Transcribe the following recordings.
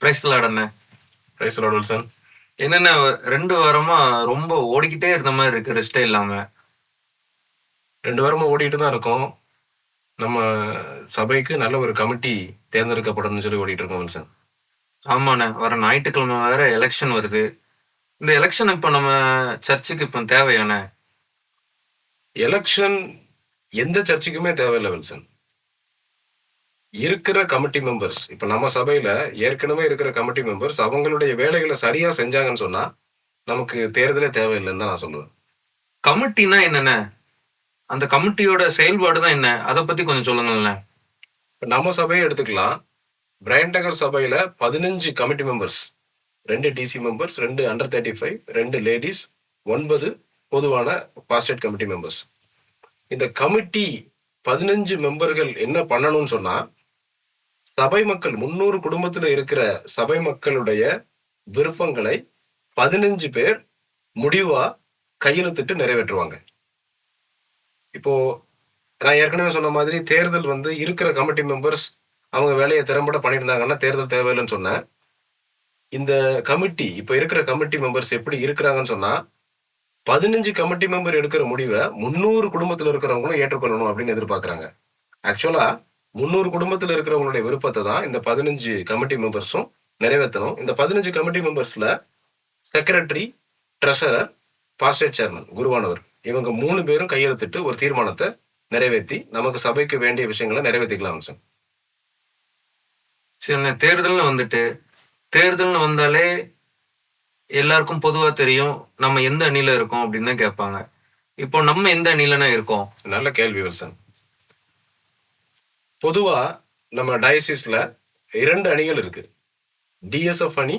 Price Lord praise Lord Wilson. என்னென்ன 2 வாரமா ரொம்ப ஓடிக்கிட்டே இருந்த மாதிரி இருக்கு, ரெஸ்டே இல்லாம. 2 வாரமா ஓடிட்டு தான் இருக்கோம். நம்ம சபைக்கு நல்ல ஒரு கமிட்டி தேர்ந்தெடுக்கப்படணும்னு சொல்லி ஓடிட்டு இருக்கோம் வில்சன். ஆமாண்ணே, வர ஞாயிற்றுக்கிழமை வேற எலெக்ஷன் வருது. இந்த எலெக்ஷன் இப்ப நம்ம சர்ச்சுக்கு இப்ப தேவையாண்ணே? எலெக்ஷன் எந்த சர்ச்சுக்குமே தேவையில்லை வில்சன். இருக்கிற கமிட்டி மெம்பர்ஸ், இப்ப நம்ம சபையில ஏற்கனவே இருக்கிற கமிட்டி மெம்பர்ஸ் அவங்களுடைய வேலைகளை சரியா செஞ்சாங்கன்னு சொன்னா நமக்கு தேர்தலே தேவையில்லைன்னு தான் நான் சொல்லுவேன். கமிட்டினா என்னண்ணே? அந்த கமிட்டியோட செயல்பாடு தான் என்ன, அதை பத்தி கொஞ்சம் சொல்லுங்களேன். நம்ம சபையை எடுத்துக்கலாம். பிரையன் டக்கர் சபையில 15 committee members, 2 DC members, 2 under 35, 2 ladies, 9 பொதுவான பாஸ்டேட் கமிட்டி மெம்பர்ஸ். இந்த கமிட்டி 15 மெம்பர்கள் என்ன பண்ணணும்னு சொன்னா, சபை மக்கள் 300 குடும்பத்துல இருக்கிற சபை மக்களுடைய விருப்பங்களை 15 பேர் முடிவா கையெழுத்திட்டு நிறைவேற்றுவாங்க. இப்போ நான் ஏற்கனவே சொன்ன மாதிரி தேர்தல் வந்து இருக்கிற கமிட்டி மெம்பர்ஸ் அவங்க வேலையை திறம்பட பண்ணியிருந்தாங்கன்னா தேர்தல் தேவையில்லைன்னு சொன்னேன். இந்த கமிட்டி இப்ப இருக்கிற கமிட்டி மெம்பர்ஸ் எப்படி இருக்கிறாங்கன்னு சொன்னா, 15 கமிட்டி மெம்பர் எடுக்கிற முடிவை 300 குடும்பத்துல இருக்கிறவங்களும் ஏற்றுக்கொள்ளணும் அப்படின்னு எதிர்பார்க்கறாங்க. ஆக்சுவலா 300 குடும்பத்துல இருக்கிறவங்களுடைய விருப்பத்தை தான் இந்த 15 கமிட்டி மெம்பர்ஸும் நிறைவேற்றணும். இந்த 15 கமிட்டி மெம்பர்ஸ்ல செக்ரட்டரி, ட்ரெஷரர், பாஸ்டேட் சேர்மன், குருவானவர், இவங்க 3 பேரும் கையெழுத்திட்டு ஒரு தீர்மானத்தை நிறைவேற்றி நமக்கு சபைக்கு வேண்டிய விஷயங்களை நிறைவேற்றிக்கலாம் சார். சரி, தேர்தல்னு வந்தாலே எல்லாருக்கும் பொதுவா தெரியும் நம்ம எந்த அணியில இருக்கோம் அப்படின்னு தான் கேட்பாங்க. இப்போ நம்ம எந்த அணியிலனா இருக்கோம்? நல்ல கேள்வி வில்சன். பொதுவா நம்ம டயசிஸ்ல 2 அணிகள் இருக்கு, டிஎஸ்எஃப் அணி,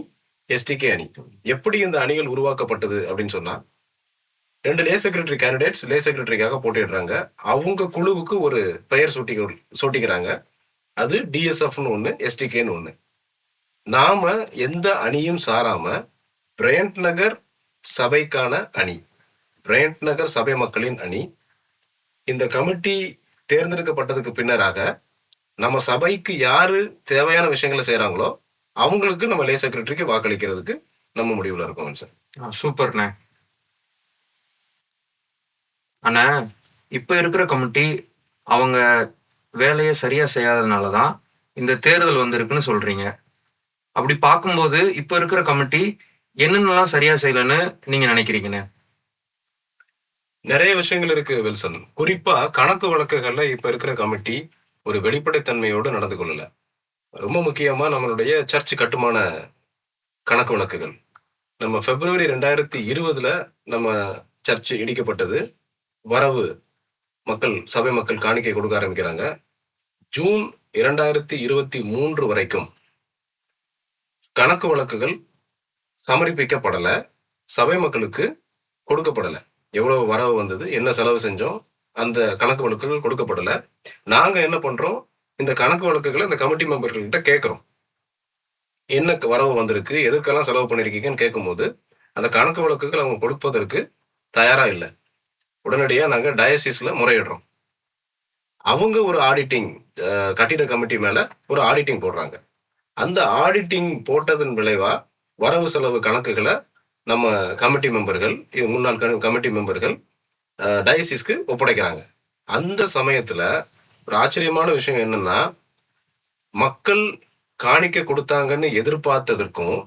எஸ்டிகே அணி. எப்படி இந்த அணிகள் உருவாக்கப்பட்டது அப்படின்னு சொன்னா, 2 லே செக்ரட்டரி கேண்டிடேட்ஸ் லே செக்ரட்டரிக்காக போட்டிடுறாங்க. அவங்க குழுவுக்கு ஒரு பெயர் சூட்டிக்கிறாங்க. அது டிஎஸ்எஃப்னு ஒண்ணு, எஸ்டிகேன்னு ஒண்ணு. நாம எந்த அணியும் சாராம பிரையன்ட் நகர் சபைக்கான அணி, பிரையன்ட் நகர் சபை மக்களின் அணி. இந்த கமிட்டி தேர்ந்தெடுக்கப்பட்டதுக்கு பின்னராக நம்ம சபைக்கு யாரு தேவையான விஷயங்களை செய்யறாங்களோ அவங்களுக்கு நம்ம லே செக்ரட்டரிக்கு வாக்களிக்கிறதுக்கு நம்ம முடிவுல இருக்கோம் சார். சூப்பர்ண்ணே. ஆனா இப்ப இருக்கிற கமிட்டி அவங்க வேலையை சரியா செய்யாததுனாலதான் இந்த தேர்தல் வந்திருக்குன்னு சொல்றீங்க. அப்படி பார்க்கும்போது இப்ப இருக்கிற கமிட்டி என்னென்னலாம் சரியா செய்யலன்னு நீங்க நினைக்கிறீங்கன்னு? நிறைய விஷயங்கள் இருக்கு வில்சன். குறிப்பா கணக்கு வழக்குகள்ல இப்ப இருக்கிற கமிட்டி ஒரு வெளிப்படைத்தன்மையோடு நடந்து கொள்ளல. ரொம்ப முக்கியமா நம்மளுடைய சர்ச் கட்டுமான கணக்கு வழக்குகள். நம்ம பிப்ரவரி 2020 நம்ம சர்ச் இடிக்கப்பட்டது. வரவு மக்கள், சபை மக்கள் காணிக்கை கொடுக்க ஆரம்பிக்கிறாங்க. ஜூன் 2023 வரைக்கும் கணக்கு வழக்குகள் சமர்ப்பிக்கப்படல, சபை மக்களுக்கு கொடுக்கப்படல. எவ்வளவு வரவு வந்தது, என்ன செலவு செஞ்சோம், அந்த கணக்கு வழக்குகள் கொடுக்கப்படல. நாங்க என்ன பண்றோம், இந்த கணக்கு வழக்குகளை இந்த கமிட்டி மெம்பர்கள்கிட்ட கேட்கிறோம். என்ன வரவு வந்திருக்கு, எதுக்கெல்லாம் செலவு பண்ணிருக்கீங்கன்னு கேட்கும்போது அந்த கணக்கு வழக்குகள் அவங்க கொடுப்பதற்கு தயாரா இல்லை. உடனடியா நாங்க டயசிஸ்ல முறையிடுறோம். அவங்க ஒரு ஆடிட்டிங், கட்டிட கமிட்டி மேல ஒரு ஆடிட்டிங் போடுறாங்க. அந்த ஆடிட்டிங் போட்டதன் விளைவா வரவு செலவு கணக்குகளை நம்ம கமிட்டி மெம்பர்கள், முன்னாள் கமிட்டி மெம்பர்கள் டயசிஸ்க்கு ஒப்படைக்கிறாங்க. அந்த சமயத்துல ஒரு ஆச்சரியமான விஷயம் என்னன்னா, மக்கள் காணிக்கை கொடுத்தாங்கன்னு எதிர்பார்த்ததற்கும்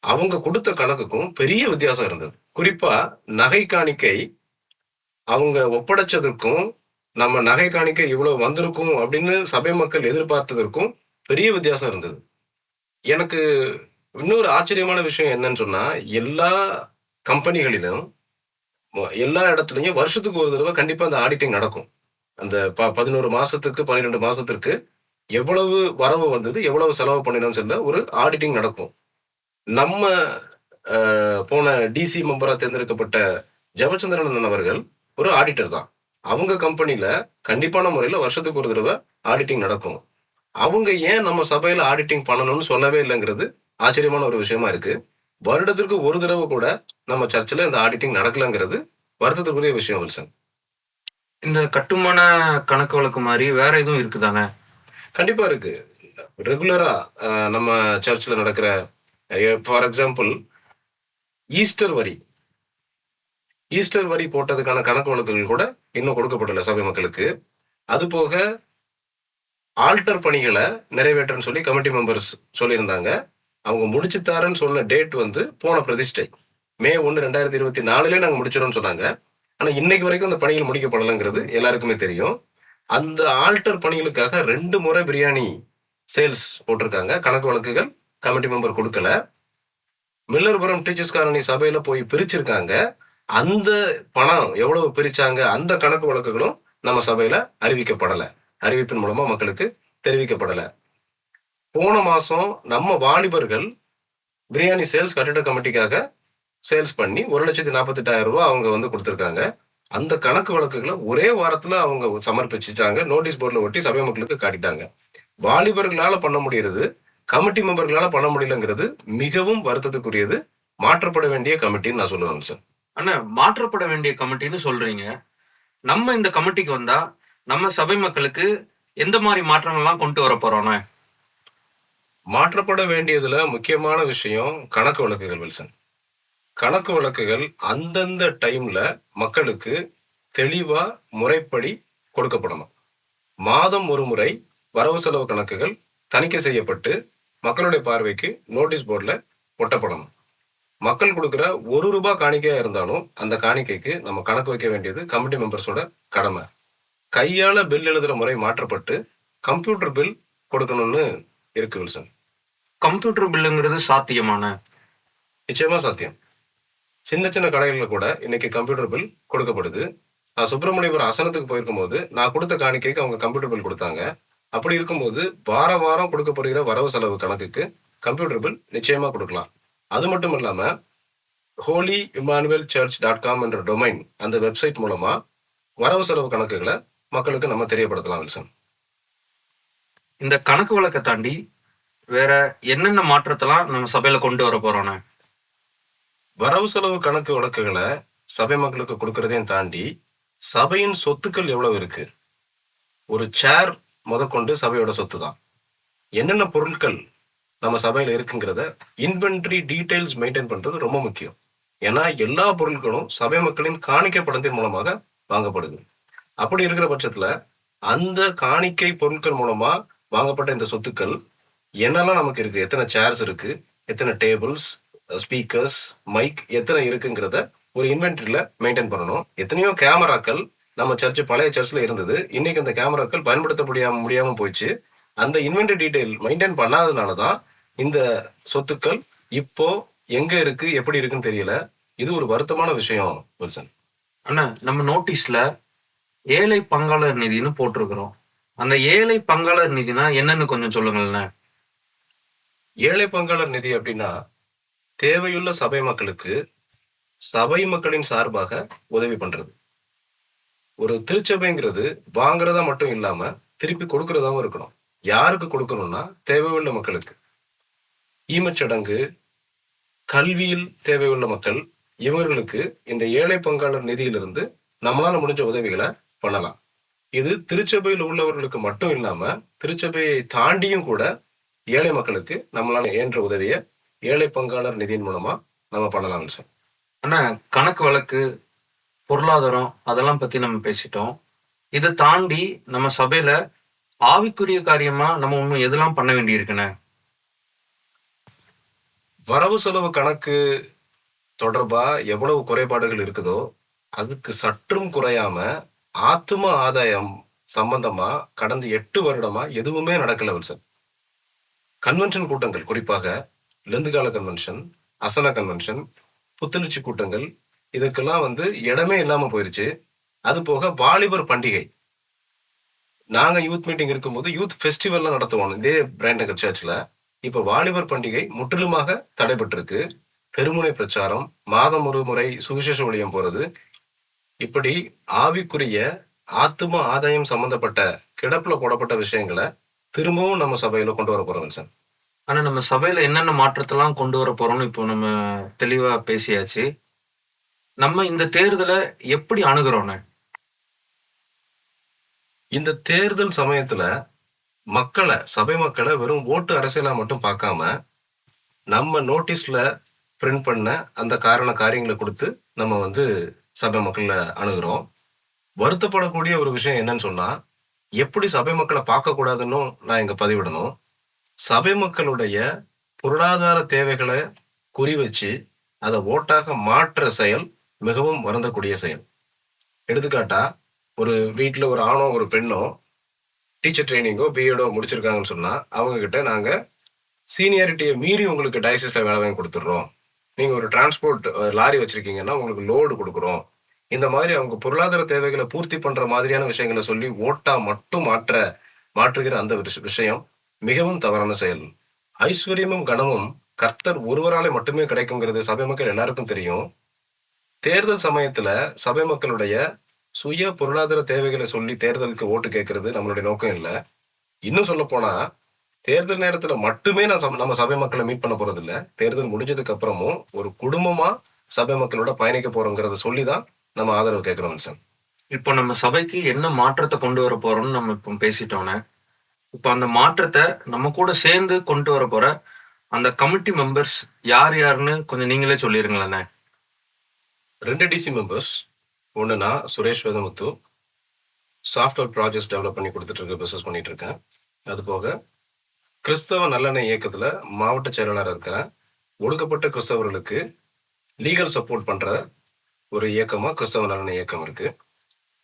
அவங்க கொடுத்த கணக்குக்கும் பெரிய வித்தியாசம் இருந்தது. குறிப்பா நகை காணிக்கை அவங்க ஒப்படைச்சதற்கும் நம்ம நகை காணிக்கை இவ்வளவு வந்திருக்கும் அப்படின்னு சபை மக்கள் எதிர்பார்த்ததற்கும் பெரிய வித்தியாசம் இருந்தது. எனக்கு இன்னொரு ஆச்சரியமான விஷயம் என்னன்னு சொன்னா, எல்லா கம்பெனிகளிலும் எல்லா இடத்துலயும் வருஷத்துக்கு ஒரு தடவை கண்டிப்பா அந்த ஆடிட்டிங் நடக்கும். அந்த 11 மாசத்துக்கு 12 மாசத்திற்கு எவ்வளவு வரவு வந்தது, எவ்வளவு செலவு பண்ணினோம்னு சொல்ல ஒரு ஆடிட்டிங் நடக்கும். நம்ம போன டிசி மெம்பரா தேர்ந்தெடுக்கப்பட்ட ஜெபச்சந்திரன் அவர்கள் ஒரு ஆடிட்டர் தான். அவங்க கம்பெனில கண்டிப்பான முறையில வருஷத்துக்கு ஒரு தடவை ஆடிட்டிங் நடக்கும். அவங்க ஏன் நம்ம சபையில ஆடிட்டிங் பண்ணணும்னு சொல்லவே இல்லைங்கிறது ஆச்சரியமான ஒரு விஷயமா இருக்கு. வருடத்திற்கு ஒரு தடவை கூட நம்ம சர்ச்சில் இந்த ஆடிட்டிங் நடக்கலங்கிறது வருத்தத்துக்குரிய விஷயம் வில்சன். இந்த கட்டுமான கணக்கு வழக்கு மாதிரி வேற எதுவும் இருக்குதானே? கண்டிப்பா இருக்கு. ரெகுலரா நம்ம சர்ச்சில் நடக்கிற ஃபார் எக்ஸாம்பிள் ஈஸ்டர் வரி ஈஸ்டர் வரி போட்டதுக்கான கணக்கு வழக்குகள் கூட இன்னும் கொடுக்கப்படல சபை மக்களுக்கு. அது போக ஆல்டர் பணிகளை நிறைவேற்றன்னு சொல்லி கமிட்டி மெம்பர்ஸ் சொல்லியிருந்தாங்க. அவங்க முடிச்சு தாரன்னு சொன்ன டேட் வந்து போன பிரதிஷ்டை May 1, 2024 நாங்க முடிச்சிடோம்னு சொன்னாங்க. ஆனா இன்னைக்கு வரைக்கும் அந்த பணிகள் முடிக்கப்படலைங்கிறது எல்லாருக்குமே தெரியும். அந்த ஆல்டர் பணிகளுக்காக 2 முறை பிரியாணி சேல்ஸ் போட்டிருக்காங்க. கணக்கு வழக்குகள் கமிட்டி மெம்பர் கொடுக்கல. மில்லர்புரம் டீச்சர்ஸ் காலனி சபையில போய் பிரிச்சிருக்காங்க. அந்த பணம் எவ்வளவு பிரிச்சாங்க அந்த கணக்கு வழக்குகளும் நம்ம சபையில அறிவிக்கப்படல. அறிவிப்பின் மூலமா மக்களுக்கு தெரிவிக்கப்படல. போன மாசம் நம்ம வாலிபர்கள் பிரியாணி சேல்ஸ் கட்டிட கமிட்டிக்காக சேல்ஸ் பண்ணி 1,48,000 ரூபாய் அவங்க வந்து கொடுத்திருக்காங்க. அந்த கணக்கு வழக்குகளை ஒரே வாரத்துல அவங்க சமர்ப்பிச்சுட்டாங்க. நோட்டீஸ் போர்டில் ஒட்டி சபை மக்களுக்கு காட்டிட்டாங்க. வாலிபர்களால பண்ண முடியறது கமிட்டி மெம்பர்களால பண்ண முடியலங்கிறது மிகவும் வருத்தத்துக்குரியது. மாற்றப்பட வேண்டிய கமிட்டின்னு நான் சொல்லுவேன் சார். அண்ணா, மாற்றப்பட வேண்டிய கமிட்டின்னு சொல்றீங்க. நம்ம இந்த கமிட்டிக்கு வந்தா நம்ம சபை மக்களுக்கு எந்த மாதிரி மாற்றங்கள்லாம் கொண்டு வர போறோம்னா? மாற்றப்பட வேண்டியதுல முக்கியமான விஷயம் கணக்கு வழக்குகள் வில்சன். கணக்கு வழக்குகள் அந்தந்த டைம்ல மக்களுக்கு தெளிவா முறைப்படி கொடுக்கப்படணும். மாதம் ஒரு முறை வரவு செலவு கணக்குகள் தணிக்கை செய்யப்பட்டு மக்களுடைய பார்வைக்கு நோட்டீஸ் போர்டில் ஒட்டப்படணும். மக்கள் கொடுக்குற ₹1 காணிக்கையா இருந்தாலும் அந்த காணிக்கைக்கு நம்ம கணக்கு வைக்க வேண்டியது கமிட்டி மெம்பர்ஸோட கடமை. கையால பில் எழுதுற முறை மாற்றப்பட்டு கம்ப்யூட்டர் பில் கொடுக்கணும்னு இருக்கு வில்சன். கம்ப்யூட்டர் பில்லுங்கிறது சாத்தியமான? நிச்சயமா சாத்தியம். சின்ன சின்ன கடைகளில் கூட இன்னைக்கு கம்ப்யூட்டர் பில் கொடுக்கப்படுது. நான் சுப்பிரமணியபுரம் அசனத்துக்கு போயிருக்கும் போது நான் கொடுத்த காணிக்கைக்கு அவங்க கம்ப்யூட்டர் பில் கொடுத்தாங்க. அப்படி இருக்கும்போது வாரம் கொடுக்கப்படுகிற வரவு செலவு கணக்குக்கு கம்ப்யூட்டர் பில் நிச்சயமா கொடுக்கலாம். அது மட்டும் இல்லாம holyemmanuelchurch.com என்ற டொமைன் அந்த வெப்சைட் மூலமா வரவு செலவு கணக்குகளை மக்களுக்கு நம்ம தெரியப்படுத்தலாம் வில்சன். இந்த கணக்கு வழக்கை தாண்டி வேற என்னென்ன மாற்றத்தெல்லாம் நம்ம சபையில கொண்டு வர போறோம்னா? வரவு செலவு கணக்கு வழக்குகளை சபை மக்களுக்கு கொடுக்கறதையும் தாண்டி சபையின் சொத்துக்கள் எவ்வளவு இருக்கு, ஒரு சேர் முதற்கொண்டு சபையோட சொத்து தான். என்னென்ன பொருட்கள் நம்ம சபையில இருக்குங்கிறத இன்வென்ட்ரி டீடைல்ஸ் மெயின்டைன் பண்றது ரொம்ப முக்கியம். ஏன்னா எல்லா பொருட்களும் சபை மக்களின் காணிக்கை படத்தின் மூலமாக வாங்கப்படுது. அப்படி இருக்கிற பட்சத்துல அந்த காணிக்கை பொருட்கள் மூலமா வாங்கப்பட்ட இந்த சொத்துக்கள் என்னெல்லாம் நமக்கு இருக்கு, எத்தனை சேர்ஸ் இருக்கு, எத்தனை டேபிள்ஸ், ஸ்பீக்கர்ஸ், மைக் எத்தனை இருக்குங்கிறத ஒரு இன்வென்ட்ரியில மெயின்டைன் பண்ணணும். எத்தனையோ கேமராக்கள் நம்ம பழைய சர்ச்ல இருந்தது, இன்னைக்கு அந்த கேமராக்கள் பயன்படுத்த முடியாம போயிடுச்சு. அந்த இன்வென்ட்ரி டீடைல் மெயின்டைன் பண்ணாததுனாலதான் இந்த சொத்துக்கள் இப்போ எங்க இருக்கு எப்படி இருக்குன்னு தெரியல. இது ஒரு வருத்தமான விஷயம் வில்சன். அண்ணா, நம்ம நோட்டீஸ்ல ஏழை பங்காளர் நிதினு போட்டிருக்கிறோம். அந்த ஏழை பங்காளர் நிதினா என்னன்னு கொஞ்சம் சொல்லுங்களேன். ஏழை பங்காளர் நிதி அப்படின்னா தேவையுள்ள சபை மக்களுக்கு சபை மக்களின் சார்பாக உதவி பண்றது. ஒரு திருச்சபைங்கிறது வாங்குறதா மட்டும் இல்லாம திருப்பி கொடுக்கறதாவும் இருக்கணும். யாருக்கு கொடுக்கணும்னா தேவையுள்ள மக்களுக்கு. ஈமச்சடங்கு, கல்வியில் தேவையுள்ள மக்கள், இவர்களுக்கு இந்த ஏழை பங்காளர் நிதியிலிருந்து நம்மளால முடிஞ்ச உதவிகளை பண்ணலாம். இது திருச்சபையில் உள்ளவர்களுக்கு மட்டும் இல்லாம திருச்சபையை தாண்டியும் கூட ஏழை மக்களுக்கு நம்மளால இயன்ற உதவியை ஏழை பங்காளர் நிதியின் மூலமா நம்ம பண்ணலாம் சார். ஆனா கணக்கு வழக்கு, பொருளாதாரம் அதெல்லாம் பத்தி நம்ம பேசிட்டோம். இதை தாண்டி நம்ம சபையில ஆவிக்குரிய காரியமா நம்ம இன்னும் எதெல்லாம் பண்ண வேண்டி இருக்குன்னு? வரவு செலவு கணக்கு தொடர்பா எவ்வளவு குறைபாடுகள் இருக்குதோ அதுக்கு சற்றும் குறையாம ஆத்தும ஆதாயம் சம்பந்தமா கடந்த 8 வருடமா எதுவுமே நடக்கல சார். கன்வென்ஷன் கூட்டங்கள், குறிப்பாக லெந்துகால கன்வென்ஷன், அசன கன்வென்ஷன், புத்துணர்ச்சி கூட்டங்கள், இதுக்கெல்லாம் இடமே இல்லாம போயிருச்சு. அது போக வாலிபர் பண்டிகை, நாங்க யூத் மீட்டிங் இருக்கும்போது யூத் ஃபெஸ்டிவல்லாம் நடத்துவோம் இதே பிரையன்ட் நகர் சர்ச்ல. இப்ப வாலிபர் பண்டிகை முற்றிலுமாக தடைபட்டிருக்கு. தெருமுனை பிரச்சாரம், மாதம் ஒரு முறை சுவிசேஷ ஊழியம் போறது, இப்படி ஆவிக்குரிய ஆத்தும ஆதாயம் சம்பந்தப்பட்ட கிடப்புல போடப்பட்ட விஷயங்களை திரும்பவும் நம்ம சபையில கொண்டு வர போறோம் சார். ஆனா நம்ம சபையில என்னென்ன மாற்றத்தெல்லாம் கொண்டு வர போறோம்னு இப்போ நம்ம தெளிவா பேசியாச்சு. நம்ம இந்த தேர்தலை எப்படி அணுகிறோம்னு? இந்த தேர்தல் சமயத்துல சபை மக்களை வெறும் ஓட்டு அரசியலா மட்டும் பார்க்காம, நம்ம நோட்டீஸ்ல பிரிண்ட் பண்ண அந்த காரியங்களை கொடுத்து நம்ம வந்து சபை மக்களை அணுகுறோம். வருத்தப்படக்கூடிய ஒரு விஷயம் என்னன்னு சொன்னா, எப்படி சபை மக்களை பார்க்க கூடாதுன்னு நான் இங்க பதிவிடணும். சபை மக்களுடைய பொருளாதார தேவைகளை குறி வச்சு அதை ஓட்டாக மாற்ற செயல் மிகவும் வருந்தக்கூடிய செயல். எடுத்துக்காட்டா, ஒரு வீட்டுல ஒரு ஆணோ ஒரு பெண்ணோ டீச்சர் ட்ரைனிங்கோ பிஎடோ முடிச்சிருக்காங்கன்னு சொன்னா, அவங்க கிட்ட நாங்க சீனியாரிட்டியை மீறி உங்களுக்கு டயசிஸ்ல வேலை வாங்கி கொடுத்துட்றோம். நீங்க ஒரு டிரான்ஸ்போர்ட் லாரி வச்சிருக்கீங்கன்னா உங்களுக்கு லோடு கொடுக்குறோம். இந்த மாதிரி அவங்க பொருளாதார தேவைகளை பூர்த்தி பண்ற மாதிரியான விஷயங்களை சொல்லி ஓட்டா மட்டும் மாற்றுகிற அந்த விஷயம் மிகவும் தவறான செயல். ஐஸ்வர்யமும் கனமும் கர்த்தர் ஒருவராலே மட்டுமே கிடைக்குங்கிறது சபை மக்கள் எல்லாருக்கும் தெரியும். தேர்தல் சமயத்துல சபை மக்களுடைய சுய பொருளாதார தேவைகளை சொல்லி தேர்தலுக்கு ஓட்டு கேட்கறது நம்மளுடைய நோக்கம் இல்லை. இன்னும் சொல்ல போனா, தேர்தல் நேரத்துல மட்டுமே நம்ம சபை மக்களை மீட் பண்ண போறது இல்ல. தேர்தல் முடிஞ்சதுக்கு அப்புறமும் ஒரு குடும்பமா சபை மக்களோட பயணிக்க போறோங்கிறத சொல்லிதான் நம்ம ஆதரவு கேட்கிறோம் சார். இப்போ நம்ம சபைக்கு என்ன மாற்றத்தை கொண்டு வர போறோம்னு நம்ம இப்போ பேசிட்டோன்னே, இப்போ அந்த மாற்றத்தை நம்ம கூட சேர்ந்து கொண்டு வர போற அந்த கமிட்டி மெம்பர்ஸ் யாருன்னு கொஞ்சம் நீங்களே சொல்லிருங்களேண்ணே. 2 டிசி மெம்பர்ஸ். ஒன்று நான் Suresh Vedamuthu, software projects develop பண்ணி கொடுத்துட்டு இருக்க பிஸ்னஸ் பண்ணிட்டு இருக்கேன். அது போக கிறிஸ்தவ நல்லெண்ணெய் இயக்கத்துல மாவட்ட செயலாளர் இருக்கிறேன். ஒடுக்கப்பட்ட கிறிஸ்தவர்களுக்கு லீகல் சப்போர்ட் பண்ற ஒரு இயக்கமா கிறிஸ்தவ நல்லெண்ணெய் இயக்கம் இருக்கு.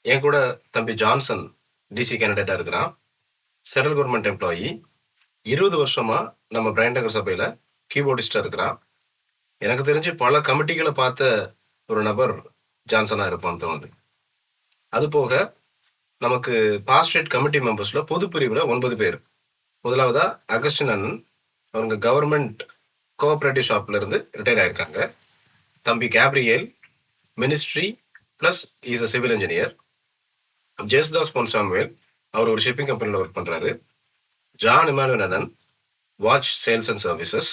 என் கூட தம்பி ஜான்சன் டிசி கேண்டிடேட்டா இருக்கிறான். Central government employee. 20 வருஷமா நம்ம பிரைன் நகர் சபையில கீபோர்டிஸ்டா இருக்கிறான். எனக்கு தெரிஞ்சு பல கமிட்டிகளை பார்த்த ஒரு நபர் ஜான்சனா இருப்பான்னு தோணுது. அது போக நமக்கு பாஸ்டேட் கமிட்டி மெம்பர்ஸ்ல பொது பிரிவுல 9 பேர். முதலாவதா அகஸ்டின் அண்ணன், அவங்க கவர்மெண்ட் கோஆபரேட்டிவ் ஷாப்ல இருந்து ரிட்டையர்ட் ஆயிருக்காங்க. தம்பி Gabriel ministry plus is a civil engineer. Justus Pon Samuel, அவர் ஒரு ஷிப்பிங் கம்பெனியில் ஒர்க் பண்றாரு. ஜான் இமானுவேல் அண்ணன் watch sales and services.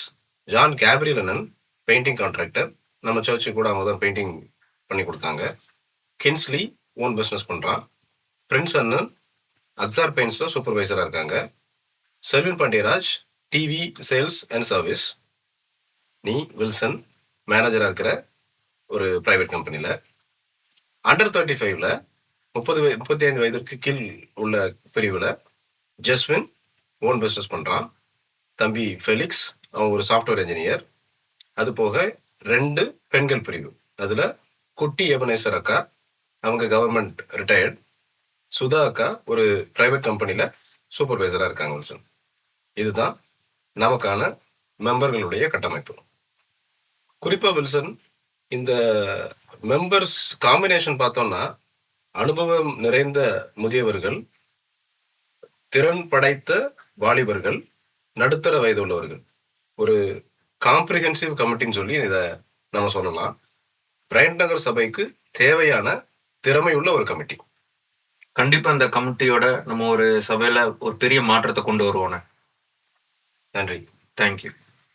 John Gabriel அண்ணன் பெயிண்டிங் கான்ட்ராக்டர். நம்ம சர்ச்சுக்கு கூட அவங்க தான் பெயிண்டிங் பண்ணி கொடுத்தாங்க. கின்ஸ்லி ஓன் பிஸ்னஸ் பண்றான். பிரின்ஸ் அண்ணன் அக்ஸார் பெயிண்ட்ஸ்ல சூப்பர்வைசரா இருக்காங்க. Selvin Pandiyaraj TV sales and service. நீ வில்சன் மேனேஜரா இருக்கிற ஒரு பிரைவேட் கம்பெனில. அண்டர் 35ல 35 வயதிற்கு கீழ் உள்ள பிரிவுல ஜஸ்வின் ஓன் பிஸ்னஸ் பண்றான். தம்பி ஃபெலிக்ஸ், அவன் ஒரு சாஃப்ட்வேர் இன்ஜினியர். அது போக 2 பெண்கள் பிரிவு. அதுல குட்டி எபனேசர் அக்கா, அவங்க கவர்மெண்ட் ரிட்டையர்ட். சுதா அக்கா ஒரு பிரைவேட் கம்பெனில சூப்பர்வைசரா இருக்காங்க வில்சன். இதுதான் நமக்கான மெம்பர்களுடைய கட்டமைப்பு. குறிப்பா வில்சன், இந்த மெம்பர்ஸ் காம்பினேஷன் பார்த்தோம்னா அனுபவம் நிறைந்த முதியவர்கள், திறன் படைத்த வாலிபர்கள், நடுத்தர வயது உள்ளவர்கள், ஒரு காம்ப்ரிஹென்சிவ் கமிட்டின்னு சொல்லி இதை நம்ம சொல்லலாம். பிரைன் நகர் சபைக்கு தேவையான திறமையுள்ள ஒரு கமிட்டி. கண்டிப்பா இந்த கமிட்டியோட நம்ம ஒரு சபையில ஒரு பெரிய மாற்றத்தை கொண்டு வருவோண்ணே. நன்றி. தேங்க்யூ.